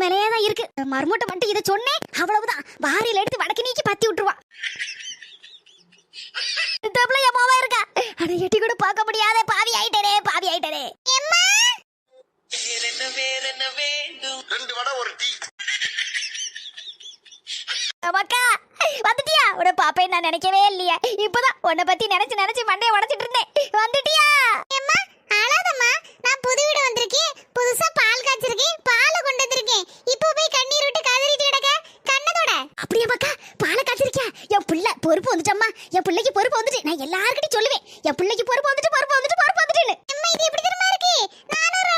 வேலையா தான் இருக்கு. மர்மூட்டை மட்டும் இதை சொன்னேன் அவ்வளவுதான், வாரியில எடுத்து வடக்கு நீக்கி பத்தி விட்டுருவா. தப்புல எம்மாவா இருக்கா, அட எட்டி கூட பார்க்க முடியாத பாவி ஆயிட்டே எம்மா. ரெண்டு வடை ஒரு டீ. அக்கா வந்துட்டியா? உன்னை பாப்பேன் நான் நினைக்கவே இல்லையா, இப்பதான் உன்னை பத்தி நினைச்சு மண்டையை உடைச்சிட்டு இருந்தேன். வந்துட்டியா? அம்மா அழாதம்மா, நான் புது வீடு வந்திருக்கேன், புதுசா பால் காய்ச்சிருக்கேன், பாலை கொண்டு வந்திருக்கேன். இப்போ போய் கண்ணீர் விட்டு கதறிட்டு கிடக்க கண்ணதோட. அப்படியே மக்கா பாலை காய்ச்சிருக்கியா? என் பிள்ளை பொறுப்பு வந்துட்டம்மா, என் பிள்ளைக்கு பொறுப்பு வந்துட்டு. நான் எல்லார்கிட்டையும் சொல்லுவேன், என் பிள்ளைக்கு பொறுப்பு வந்துட்டுன்னு. அம்மா இது எப்படி தெரியுமா இருக்கு? 400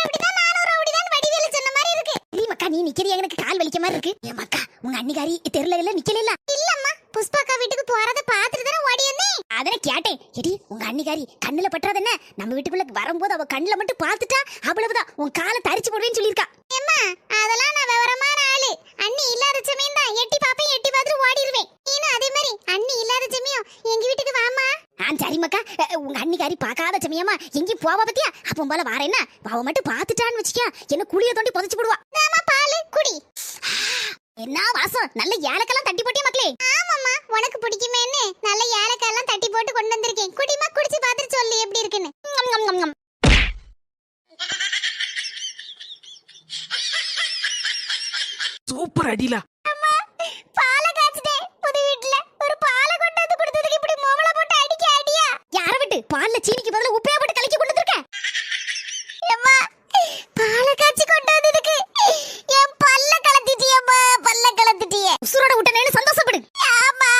அப்படிதான் வடிவேலு சொன்ன மாதிரி இருக்கு. நீ மக்கா நீ நிக்கிறது எனக்கு கால் வலிக்க மாதிரி இருக்கு. என் மக்கா உங்க அன்னிகாரி தெருல எல்லாம் நிக்கல. இல்லம்மா, புஷ்பாக்கா வீட்டுக்கு போறத பாத்துட்டு தானே ஓடி வந்தேன். அதனை கேட்டேன். எடி உங்க அன்னிகாரி கண்ணுல பற்றாத என்ன, நம்ம வீட்டுக்குள்ள வரும்போது அவ கண்ணுல மட்டும் பார்த்துட்டா அவ்வளவுதான், உன் காலை தரிச்சு போடுவேன்னு சொல்லியிருக்கா. அம்மா அதெல்லாம் நான் விவரமான ஆளு. அண்ணி இல்லாத சமயம் தான் எட்டி பாப்பேன், எட்டி பார்த்துட்டு ஓடிடுவேன். நீனும் அதே மாதிரி அண்ணி இல்லாத சமயம் எங்க வீட்டுக்கு வாமா. சரி மக்கா, உங்க அன்னிகாரி பார்க்காத சமயமா எங்கேயும் போவா பத்தியா, அப்போ போல வாரேன்னா அவ மட்டும் பார்த்துட்டான்னு வச்சுக்கியா என்ன குளிய தோண்டி புதைச்சு போடுவா. பால் குடி. என்ன வாசம், நல்ல ஏலக்கெல்லாம் தட்டி போட்டியா மக்களே? ஆமாம்மா, உனக்கு பிடிக்குமேன்னு நல்ல ஏலக்காய் எல்லாம் தட்டி போட்டு கொண்டு வந்திருக்கேன். குடிமா, குடிச்சு பார்த்துட்டு சொல்லு எப்படி இருக்குன்னு. சூப்பர் அடிலா. பாலை காய்ச்சிட்டேன் புது வீட்டுல. ஒரு பாலை கொண்டு வந்து கொடுத்ததுக்கு இப்படி மோமலை போட்டு அடிக்க அடியா? யார விட்டு பால்ல சீனிக்கு பதிலா உப்பையா போட்டு கலக்கி கொண்டு வந்திருக்க? அம்மா பாலை காய்ச்சி கொண்டு வந்ததுக்கு என் பல்ல கலத்திட்டியம்மா, பல்ல கலத்திட்டியே. உசுரோட விட்டனேன்னு சந்தோஷப்படு. ஆமா.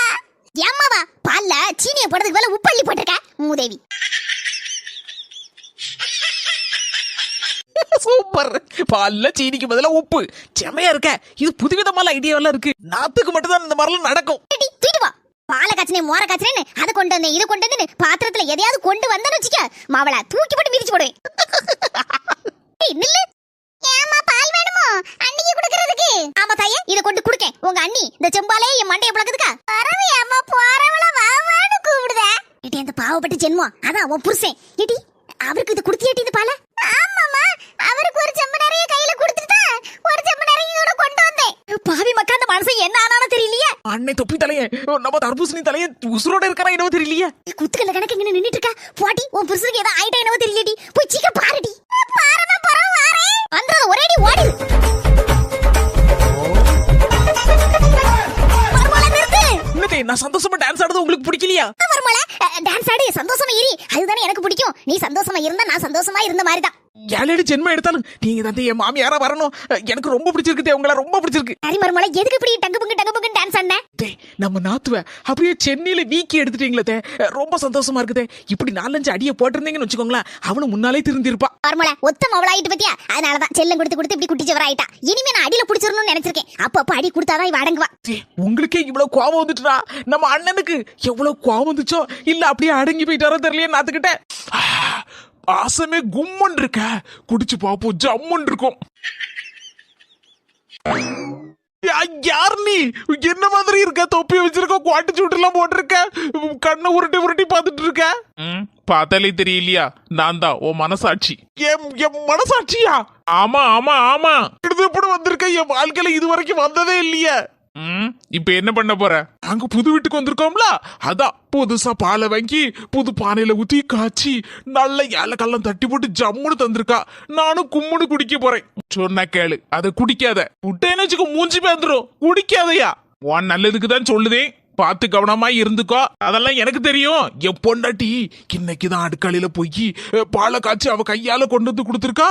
ஏம்மாவா பால்ல சீனியை போடுறதுக்கு பதிலா உப்பு அள்ளி போட்டிருக்க மூதேவி. சூப்பர், பால்ல சீனிக்கு பதிலா உப்பு. செமையா இருக்க. இது புதுவிதமான ஐடியாவெல்லாம் இருக்கு. நாத்துக்கு மட்டும் தான் இந்த மாதிரிலாம் நடக்கும். தூக்கிட்டு வா. பாலை காய்ச்சினே மோர காய்ச்சினேன்னு அதை கொண்டு வந்தேன் இதை கொண்டு வந்து பாத்திரத்துல எதையாவது கொண்டு வந்தேன்னு வச்சுக்க, மாவளை தூக்கி போட்டு மிதிச்சு போடுவேன். நில்லு. ஏமா பால் வேணுமோ அண்ணிக்கு குடுக்கிறதுக்கு? ஆமா தாயே, இதை கொண்டு குடுக்கேன். உங்க அண்ணி இந்த செம்பாலே என் மண்டையை புழக்குதுக்கா. பரவி அம்மா போறவள வாவான்னு கூப்பிடுத. ஏடி அந்த பாவப்பட்ட ஜென்மம், அதான் உன் புருஷன். ஏடி அவருக்கு இது குடுத்தியேட்டி இந்த பாலை? ஆமாம்மா, அவருக்கு ஒரு செம்பு நிறைய கையில கொடுத்துட்டா, ஒரு செம்பு நிறைய கூட கொண்டு வந்தேன். பாவி மக்கா, அந்த மனுஷன் என்ன ஆனாலும் தெரியலையே. அன்னை தொப்பி தலைய, நம்ம தர்பூசணி தலைய உசுரோட இருக்கறா என்னவோ தெரியலையே. குத்துக்கல்ல கணக்கு இங்க நின்னுட்டு இருக்கா. போடி உன் புருஷனுக்கு ஏதோ ஆயிட்டா என்னவோ தெரியலடி. போய் சீக்கிரம் பாருடி. பாரமா பரவ வாரே. அந்தற ஒரேடி ஓடி. வரமோல நிறுத்து. என்னதே நான் சந்தோஷமா டான்ஸ் ஆடுறது உங்களுக்கு பிடிக்கலையா? வரமோல டான்ஸ் ஆடி சந்தோஷமா இரு, அதுதானே எனக்கு பிடிக்கும். நீ சந்தோஷமா இருந்தா நான் சந்தோஷமா இருந்த மாதிரி தான். ஏழடி ஜென்மம் எடுத்தாலும் நீங்க தான் என் மாமியாரா வரணும். எனக்கு ரொம்ப பிடிச்சிருக்கு, உங்களை ரொம்ப பிடிச்சிருக்கு. சரி மருமலை, எதுக்கு இப்படி டங்கு பங்கு டான்ஸ் ஆடுன? நம்ம நாத்துவ அப்படியே சென்னையில வீக்கி எடுத்துட்டீங்களே, ரொம்ப சந்தோஷமா இருக்குதே. இப்படி 4-5 அடியை போட்டிருந்தீங்கன்னு வச்சுக்கோங்களேன், அவனு முன்னாலே திருந்திருப்பா. மருமலை ஒத்தம் அவளாயிட்டு பத்தியா, அதனாலதான் செல்லம் கொடுத்து இப்படி குட்டிச்சவரா ஆயிட்டா. இனிமே நான் அடியில புடிச்சிடணும்னு நினைச்சிருக்கேன். அப்ப அடி கொடுத்தாதான் இவ அடங்குவா. உங்களுக்கே இவ்வளவு கோபம் வந்துட்டுனா, நம்ம அண்ணனுக்கு எவ்வளவு கோபம் வந்துச்சோ, இல்ல அப்படியே அடங்கி போயிட்டாரோ தெரியலையே. நாத்துக்கிட்ட ஆசமே கும்மன் இருக்க, குடிச்சு பாப்போம் ஜம்மன் இருக்கும். யார் நீ? என்ன மாதிரி இருக்க? தொப்பி வச்சிருக்க, குவாட்டு சூட்டு எல்லாம் போட்டிருக்க, கண்ணை உருட்டி பாத்துட்டு இருக்க. பார்த்தாலே தெரியலையா? நான் தான் உன் மனசாட்சி. என் மனசாட்சியா? ஆமா ஆமா ஆமா. இது எப்படி வந்திருக்க? என் வாழ்க்கையில இது வரைக்கும் வந்ததே இல்லையே. இப்ப என்ன பண்ண போற? அங்க புது வீட்டுக்கு வந்திருக்கோம்ல, அதான் புதுசா பாலை வாங்கி புது பானையில ஊத்தி காய்ச்சி நல்ல ஏலக்கெல்லாம் தட்டி போட்டு ஜம்முன்னு தந்திருக்கா. நானும் கும்முன்னு குடிக்க போறேன். சொன்ன கேளு, அதை குடிக்காத. விட்டேன்னு வச்சுக்க மூஞ்சி பேந்துரும். குடிக்காதையா? உன் நல்லதுக்கு தான் சொல்லுதேன், பார்த்து கவனமா இருந்துக்கோ. அதெல்லாம் எனக்கு தெரியும். என் பொண்டாட்டி இன்னைக்குதான் அடுக்களில போய் பாலை காய்ச்சி அவ கையால கொண்டு வந்து கொடுத்துருக்கா.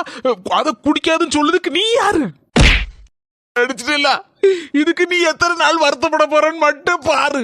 அதை குடிக்காதுன்னு சொல்லுதுக்கு நீ யாரு? அடிச்சுட்டா, இதுக்கு நீ எத்தனை நாள் வருத்தப்பட போறன்னு மட்டும் பாரு.